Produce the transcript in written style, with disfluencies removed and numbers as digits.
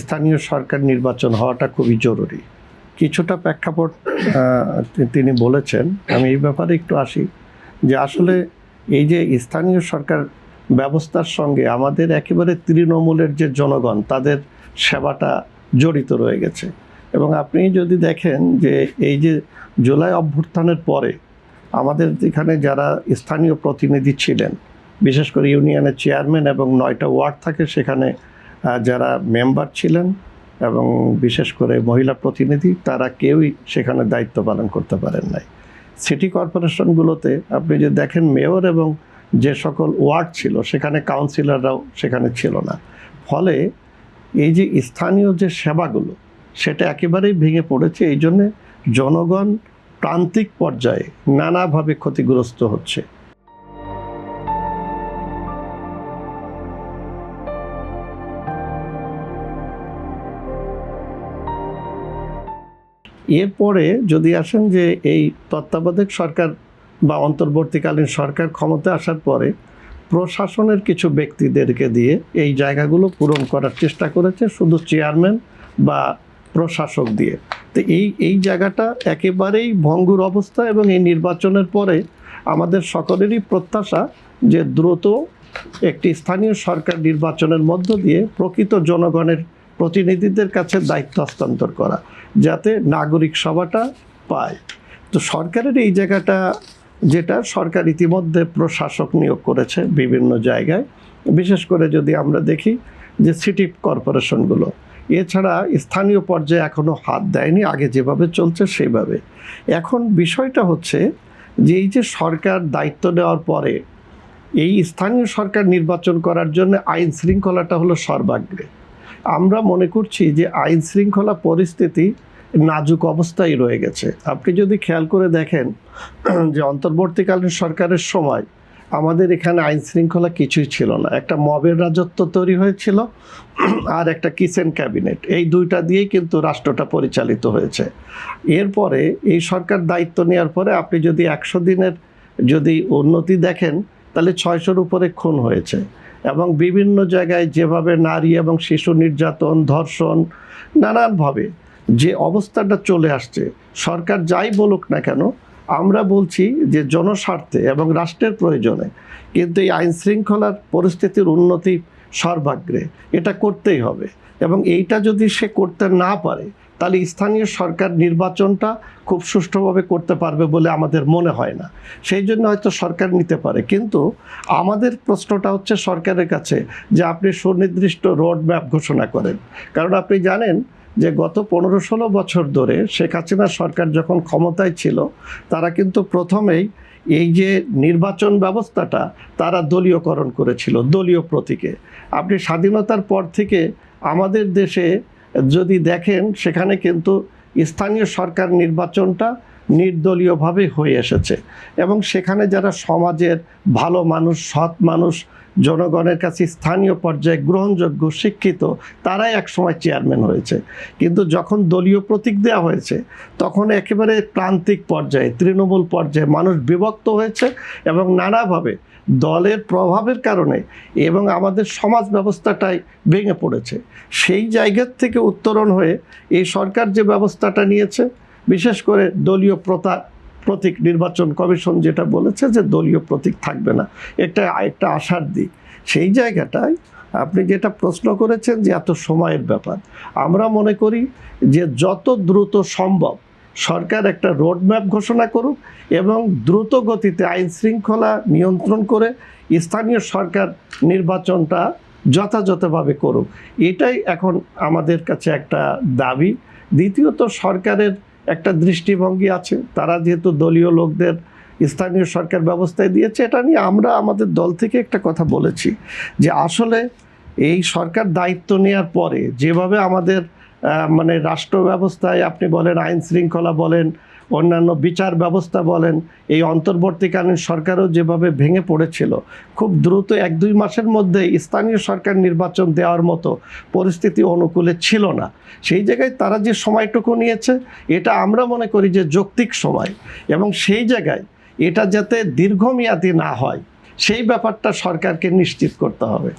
স্থানীয় সরকার নির্বাচন হওয়াটা খুবই জরুরি। কিছুটা প্রেক্ষাপট তিনি বলেছেন, আমি এই ব্যাপারে একটু আসি যে আসলে এই যে স্থানীয় সরকার ব্যবস্থার সঙ্গে আমাদের একেবারে তৃণমূলের যে জনগণ তাদের সেবাটা জড়িত রয়ে গেছে। এবং আপনি যদি দেখেন যে এই যে জুলাই অভ্যুত্থানের পরে আমাদের এখানে যারা স্থানীয় প্রতিনিধি ছিলেন, বিশেষ করে ইউনিয়নের চেয়ারম্যান এবং 9টা ওয়ার্ড থাকে সেখানে যারা মেম্বার ছিলেন এবং বিশেষ করে মহিলা প্রতিনিধি, তারা কেউই সেখানে দায়িত্ব পালন করতে পারেন নাই। সিটি কর্পোরেশনগুলোতে আপনি যে দেখেন মেয়র এবং যে সকল ওয়ার্ড ছিল সেখানে কাউন্সিলররাও সেখানে ছিল না। ফলে এই যে স্থানীয় যে সেবাগুলো সেটা একেবারেই ভেঙে পড়েছে। এই জন্যে জনগণ প্রান্তিক পর্যায়ে নানাভাবে ক্ষতিগ্রস্ত হচ্ছে। এরপরে যদি আসেন যে এই তত্ত্বাবধায়ক সরকার বা অন্তর্বর্তীকালীন সরকার ক্ষমতায় আসার পরে প্রশাসনের কিছু ব্যক্তিদেরকে দিয়ে এই জায়গাগুলো পূরণ করার চেষ্টা করেছে শুধু চেয়ারম্যান বা প্রশাসক দিয়ে। তো এই জায়গাটা একেবারেই ভঙ্গুর অবস্থা। এবং এই নির্বাচনের পরে আমাদের সকলেরই প্রত্যাশা যে দ্রুত একটি স্থানীয় সরকার নির্বাচনের মধ্য দিয়ে প্রকৃত জনগণের প্রতিনিধিদের কাছে দায়িত্ব হস্তান্তর করা, যাতে নাগরিক সভাটা পায়। তো সরকারের এই জায়গাটা, যেটা সরকার ইতিমধ্যে প্রশাসক নিয়োগ করেছে বিভিন্ন জায়গায়, বিশেষ করে যদি আমরা দেখি যে সিটি কর্পোরেশনগুলো, এছাড়া স্থানীয় পর্যায়ে এখনও হাত দেয়নি, আগে যেভাবে চলছে সেইভাবে। এখন বিষয়টা হচ্ছে যে এই যে সরকার দায়িত্ব নেওয়ার পরে এই স্থানীয় সরকার নির্বাচন করার জন্য আইন শৃঙ্খলাটা হলো সর্বাগ্রে। আমরা মনে করছি যে আইন শৃঙ্খলা পরিস্থিতি নাজুক অবস্থায় রয়ে গেছে। আপনি যদি খেয়াল করে দেখেন যে অন্তর্বর্তীকালীন সরকারের সময় আমাদের এখানে আইন শৃঙ্খলা কিছুই ছিল না। একটা মবের রাজত্ব তৈরি হয়েছিল আর একটা কিচেন ক্যাবিনেট, এই দুইটা দিয়েই কিন্তু রাষ্ট্রটা পরিচালিত হয়েছে। এরপরে এই সরকার দায়িত্ব নেওয়ার পরে আপনি যদি 100 দিনের যদি উন্নতি দেখেন তাহলে 600-র উপরে খুন হয়েছে। এবং বিভিন্ন জায়গায় যেভাবে নারী এবং শিশু নির্যাতন, ধর্ষণ, নানানভাবে যে অবস্থাটা চলে আসছে, সরকার যাই বলুক না কেন, আমরা বলছি যে জনস্বার্থে এবং রাষ্ট্রের প্রয়োজনে কিন্তু এই আইন শৃঙ্খলার পরিস্থিতির উন্নতি সর্বাগ্রে, এটা করতেই হবে। এবং এইটা যদি সে করতে না পারে তাহলে স্থানীয় সরকার নির্বাচনটা খুব সুষ্ঠুভাবে করতে পারবে বলে আমাদের মনে হয় না। সেই জন্য হয়তো সরকার নিতে পারে, কিন্তু আমাদের প্রশ্নটা হচ্ছে সরকারের কাছে যে আপনি সুনির্দিষ্ট রোড ম্যাপ ঘোষণা করেন। কারণ আপনি জানেন যে গত 15-16 বছর ধরে শেখ হাসিনা সরকার যখন ক্ষমতায় ছিল, তারা কিন্তু প্রথমেই এই যে নির্বাচন ব্যবস্থাটা তারা দলীয়করণ করেছিল, দলীয় প্রতীকে। আপনি স্বাধীনতার পর থেকে আমাদের দেশে যদি দেখেন সেখানে কিন্তু স্থানীয় সরকার নির্বাচনটা নির্দলীয়ভাবে হয়ে এসেছে। এবং সেখানে যারা সমাজের ভালো মানুষ, সৎ মানুষ, জনগণের কাছে স্থানীয় পর্যায়ে গ্রহণযোগ্য, শিক্ষিত, তারাই একসময় চেয়ারম্যান হয়েছে। কিন্তু যখন দলীয় প্রতীক দেওয়া হয়েছে তখন একেবারে প্রান্তিক পর্যায়ে, তৃণমূল পর্যায়ে মানুষ বিভক্ত হয়েছে এবং নানাভাবে দলের প্রভাবের কারণে এবং আমাদের সমাজ ব্যবস্থাটাই ভেঙে পড়েছে। সেই জায়গার থেকে উত্তরণ হয়ে এই সরকার যে ব্যবস্থাটা নিয়েছে, বিশেষ করে দলীয় প্রতীক, নির্বাচন কমিশন যেটা বলেছে যে দলীয় প্রতীক থাকবে না, এটা একটা আশার দিক। সেই জায়গাটায় আপনি যেটা প্রশ্ন করেছেন যে এত সময়ের ব্যাপার, আমরা মনে করি যে যত দ্রুত সম্ভব সরকার একটা রোডম্যাপ ঘোষণা করুক এবং দ্রুত গতিতে আইন শৃঙ্খলা নিয়ন্ত্রণ করে স্থানীয় সরকার নির্বাচনটা যথাযথভাবে করুক। এটাই এখন আমাদের কাছে একটা দাবি। দ্বিতীয়ত, সরকারের একটা দৃষ্টিভঙ্গি আছে, তারা যেহেতু দলীয় লোকদের স্থানীয় সরকার ব্যবস্থায় দিয়েছে, এটা নিয়ে আমরা আমাদের দল থেকে একটা কথা বলেছি যে আসলে এই সরকার দায়িত্ব নেওয়ার পরে যেভাবে আমাদের মানে রাষ্ট্র ব্যবস্থায় আপনি বলেন, আইন শৃঙ্খলা বলেন, অন্যান্য বিচার ব্যবস্থা বলেন, এই অন্তর্বর্তীকালীন সরকারও যেভাবে ভেঙে পড়েছিল, খুব দ্রুত 1-2 মাসের মধ্যে স্থানীয় সরকার নির্বাচন দেওয়ার মতো পরিস্থিতি অনুকূলে ছিল না। সেই জায়গায় তারা যে সময়টুকু নিয়েছে এটা আমরা মনে করি যে যৌক্তিক সময়, এবং সেই জায়গায় এটা যাতে দীর্ঘমেয়াদী না হয় সেই ব্যাপারটা সরকারকে নিশ্চিত করতে হবে।